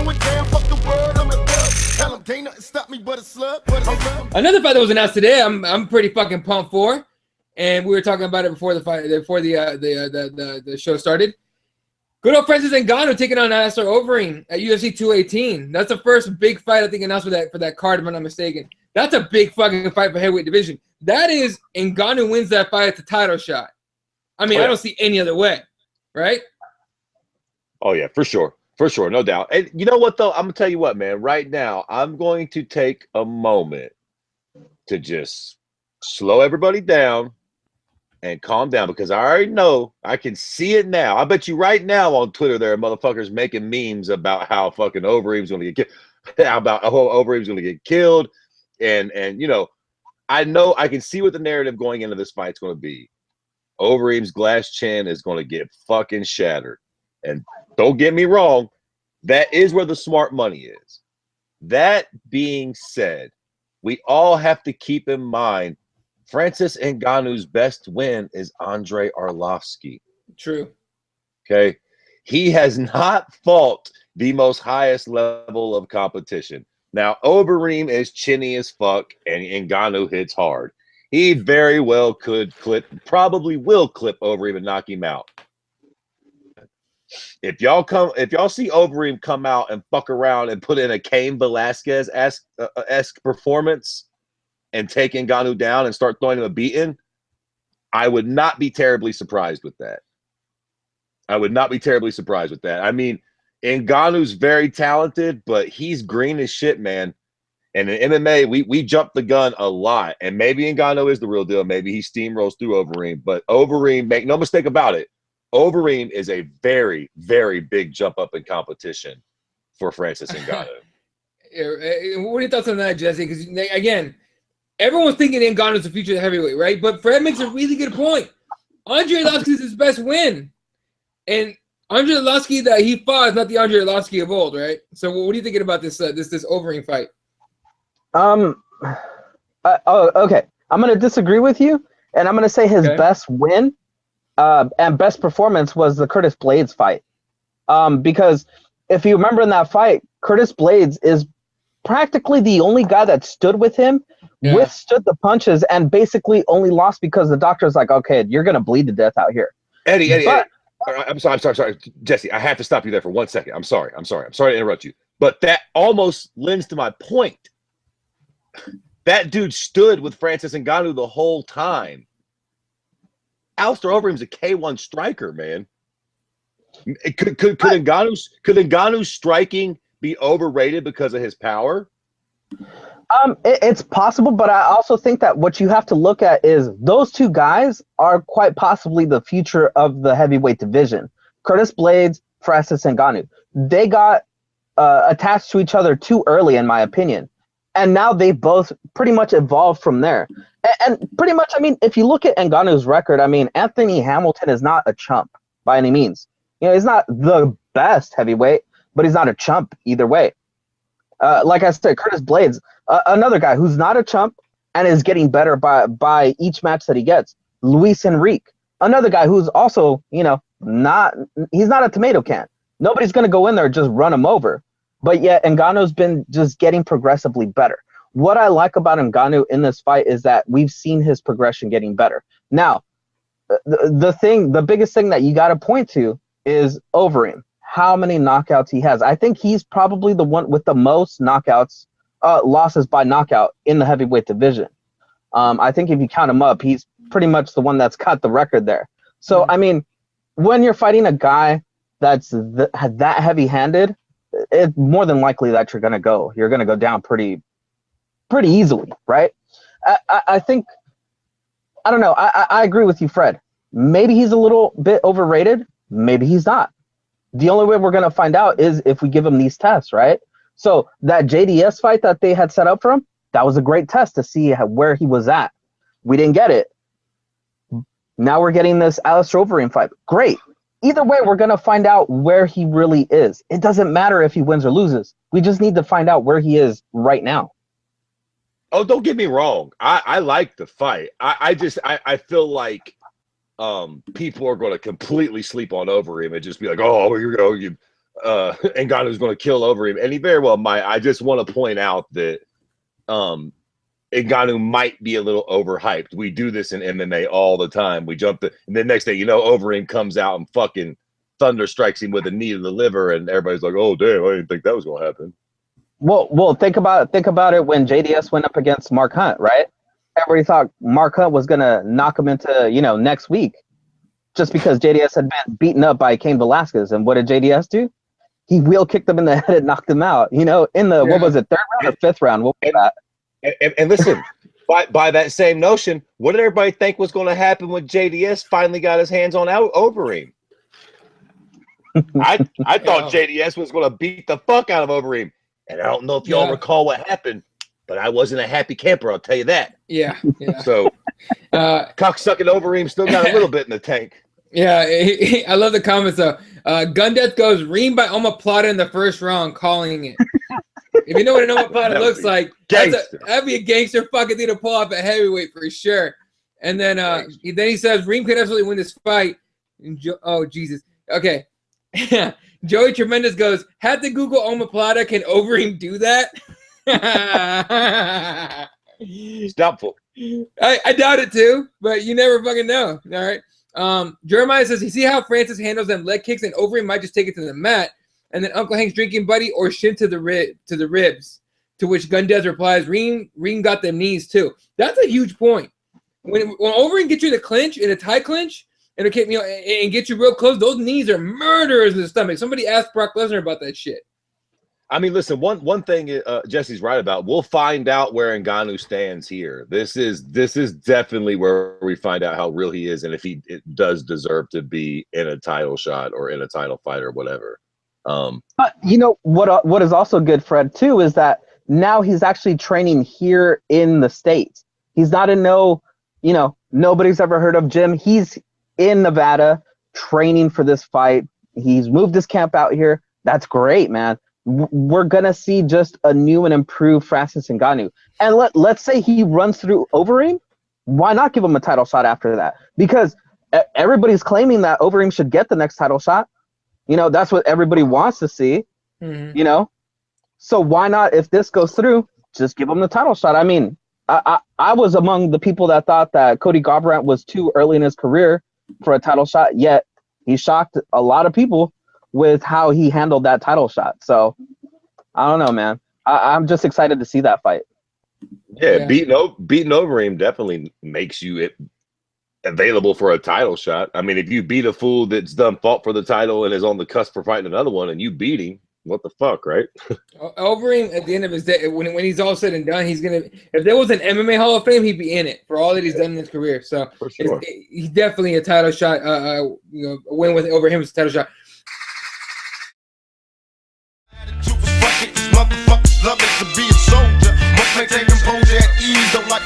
going down, fuck the world, I'm a thug. Tell him, can't nothing stop me but a slug. Another fight that was announced today, I'm pretty fucking pumped for, and we were talking about it before the fight, before the show started. Good old Francis Ngannou taking on Alistair Overeem at UFC 218. That's the first big fight I think announced for that card, if I'm not mistaken. That's a big fucking fight for heavyweight division. That is, Ngannou wins that fight at the title shot. I mean, I don't see any other way, right? Oh yeah, for sure, no doubt. And you know what though? I'm gonna tell you what, man. Right now, I'm going to take a moment to just slow everybody down and calm down, because I already know, I can see it now. I bet you right now on Twitter there are motherfuckers making memes about how fucking Overeem's going to get killed, about Overeem's going to get killed, and you know, I can see what the narrative going into this fight's going to be. Overeem's glass chin is going to get fucking shattered, and don't get me wrong, that is where the smart money is. That being said, we all have to keep in mind Francis Ngannou's best win is Andrei Arlovski. True. Okay. He has not fought the most highest level of competition. Now, Overeem is chinny as fuck, and Ngannou hits hard. He very well could probably will clip Overeem and knock him out. If y'all see Overeem come out and fuck around and put in a Cain Velasquez-esque performance and take Ngannou down and start throwing him a beating, I would not be terribly surprised with that. I mean, Ngannou's very talented, but he's green as shit, man. And in MMA, we jump the gun a lot. And maybe Ngannou is the real deal. Maybe he steamrolls through Overeem. But Overeem, make no mistake about it, Overeem is a very, very big jump up in competition for Francis Ngannou. What are your thoughts on that, Jesse? Because, again, everyone's thinking Ngannou's the future of the heavyweight, right? But Fred makes a really good point. Andrei Arlovski is his best win. And Andrei Arlovski that he fought is not the Andrei Arlovski of old, right? So what are you thinking about this Overeem fight? Okay. I'm going to disagree with you, and I'm going to say his best win and best performance was the Curtis Blaydes fight. Because if you remember in that fight, Curtis Blaydes is practically the only guy that stood with him, withstood the punches, and basically only lost because the doctor's like, okay, you're going to bleed to death out here. Eddie. I'm sorry, Jesse. I have to stop you there for 1 second. I'm sorry to interrupt you. But that almost lends to my point. That dude stood with Francis Ngannou the whole time. Alistair Overeem's a K1 striker, man. Could Ngannou's striking be overrated because of his power? It's possible, but I also think that what you have to look at is those two guys are quite possibly the future of the heavyweight division. Curtis Blaydes, Francis Ngannou. They got attached to each other too early, in my opinion. And now they both pretty much evolved from there. And pretty much, I mean, if you look at Ngannou's record, I mean, Anthony Hamilton is not a chump by any means. You know, he's not the best heavyweight, but he's not a chump either way. Like I said, Curtis Blaydes, another guy who's not a chump and is getting better by each match that he gets. Luis Enrique, another guy who's also, you know, he's not a tomato can. Nobody's going to go in there and just run him over. But yet Ngannou's been just getting progressively better. What I like about Ngannou in this fight is that we've seen his progression getting better. Now, the biggest thing that you got to point to is Overeem. How many knockouts he has. I think he's probably the one with the most knockouts, losses by knockout in the heavyweight division. I think if you count him up, he's pretty much the one that's cut the record there. So, I mean, when you're fighting a guy that's that heavy-handed, it's more than likely that you're going to go down pretty easily, right? I think, I don't know. I agree with you, Fred. Maybe he's a little bit overrated. Maybe he's not. The only way we're going to find out is if we give him these tests, right? So that JDS fight that they had set up for him, that was a great test to see where he was at. We didn't get it. Now we're getting this Alistair Overeem fight. Great. Either way, we're going to find out where he really is. It doesn't matter if he wins or loses. We just need to find out where he is right now. Oh, don't get me wrong. I like the fight. I feel like people are going to completely sleep on Overeem and just be like, oh, here we go. Ngannou's going to kill Overeem, and he very well might. I just want to point out that Ngannou might be a little overhyped. We do this in MMA all the time. We jump, and then next thing you know, Overeem comes out and fucking thunder strikes him with a knee to the liver, and everybody's like, "Oh damn, I didn't think that was going to happen." Well, think about it when JDS went up against Mark Hunt, right? Everybody thought Mark Hunt was gonna knock him into, next week, just because JDS had been beaten up by Cain Velasquez. And what did JDS do? He wheel kicked him in the head and knocked him out. In the what was it, 3rd round or 5th round? What was that? And listen, by that same notion, what did everybody think was going to happen when JDS finally got his hands on Overeem? I thought JDS was going to beat the fuck out of Overeem. And I don't know if y'all recall what happened, but I wasn't a happy camper, I'll tell you that. Yeah. So, cocksucking Overeem still got a little bit in the tank. Yeah, I love the comments, though. Gun Death goes, Reem by omoplata in the 1st round, calling it. If you know what an omoplata looks like, that'd be a gangster fucking thing to pull off at heavyweight for sure. And then he says, Reem could absolutely win this fight. Oh, Jesus. Okay. Joey Tremendous goes, had to Google omoplata. Can Overeem do that? It's doubtful. I doubt it too, but you never fucking know. All right. Jeremiah says, you see how Francis handles them leg kicks, and Overeem might just take it to the mat, and then Uncle Hank's drinking buddy or shin to the ribs. To which Gundez replies, Reem got them knees too. That's a huge point. When Overeem gets you in a clinch, in a tight clinch, and and get you real close, those knees are murderers in the stomach. Somebody asked Brock Lesnar about that shit. I mean, listen, one thing Jesse's right about. We'll find out where Ngannou stands here. This is definitely where we find out how real he is, and if he does deserve to be in a title shot or in a title fight or whatever. But what is also good, Fred, too, is that now he's actually training here in the States. He's not in nobody's ever heard of Jim. He's in Nevada training for this fight. He's moved his camp out here. That's great, man. We're gonna see just a new and improved Francis Ngannou. And let's say he runs through Overeem. Why not give him a title shot after that? Because everybody's claiming that Overeem should get the next title shot. That's what everybody wants to see. Mm-hmm. So why not, if this goes through, just give him the title shot? I mean, I was among the people that thought that Cody Garbrandt was too early in his career for a title shot, yet he shocked a lot of people with how he handled that title shot. So I don't know, man. I'm just excited to see that fight. Yeah. beating Overeem definitely makes you available for a title shot. I mean, if you beat a fool that's fought for the title and is on the cusp for fighting another one, and you beat him, what the fuck, right? Overeem, at the end of his day, when he's all said and done, he's gonna. If there was an MMA Hall of Fame, he'd be in it for all that he's done in his career. So for sure. He's definitely a title shot. A win with Overeem is a title shot. Motherfuckers love it to be a soldier. Must maintain composure at ease. Don't like